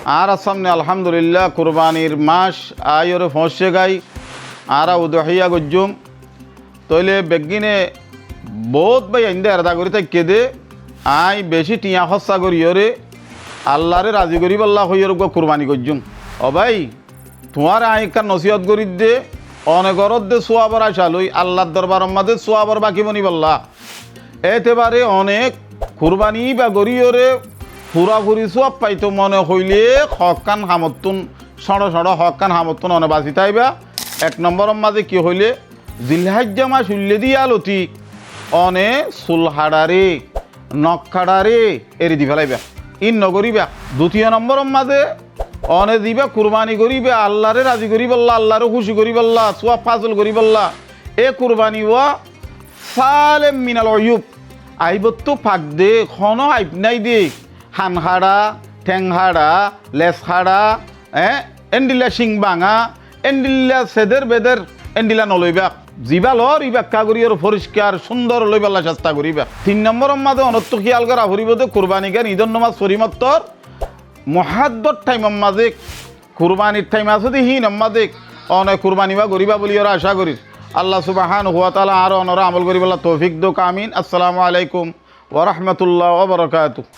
আর সামনে আলহামদুলিল্লাহ কুরবানির মাস আয়রে ফসে গাই আরা উদহিয়া গজ্জুম তইলে বেগিনে বহুত ভাই আইন্দে আলাদা করি তাই কেদে আই বেশি টিয়া খসা করিয়রে আল্লাহরে রাজি করি আল্লাহ হইয়র কুরবানি গজ্জুম ও ভাই তোমার আইকার নসিহত করি দে অনেকরত দে সোয়াবর আশা লই আল্লাহর দরবার মাঝে সোয়াবর বাকি বনি বললা এতেবারে অনেক কুরবানি বা গরিয়রে ফুরাফুরি সব পাইতো মনে হইলে হকান হামতুন সড় সড় হকান হামতুন অনে বাঁচি তাইবা এক নম্বরের মাঝে কি হইলে জিলহাজ্জা মাস উল্লে দিয়া আলতি অনে সুলহাডারে নখাডারে এরি দি ফেলাইবা ইন নগরিবা দ্বিতীয় নম্বরের মাঝে অনে দিবা কুরবানি করিবা আল্লাহরে রাজি করি বললা আল্লাহরে খুশি করি বললা সোয়া ফাজল করি বললা এ কুরবানি ওয়া সালেম মিনাল অয়ুব আইবত্তু ফাঁক দে খন আইব নাই দে হানহাড়া ঠেংহাড়া লেসহাড়া এন্ডিলা শিং বাঙা এন্ডিলা সেদের বেদের এন্ডিলা নলইবা জিবা লর ইবা কাগরিয়র পরিষ্কার সুন্দর লইবাল্লা চেষ্টা করিবা 3 নম্বরের মাঝে অনত্য খেয়াল করা হরিবদে কুরবানি গান ঈদর নমাজ শরীমত্তর মহাদ্দর টাইমের মাঝে কুরবানির টাইম আছে দি হি নমাজে অনেক কুরবানি বা গরিবা বলি ওরা আশা করিস আল্লাহ সুবহানাহু ওয়া তাআলা আর অনরা আমল করিবাল্লা তৌফিক দোক আমিন। আসসালামু আলাইকুম ওয়া রাহমাতুল্লাহি ওয়া বারাকাতুহু।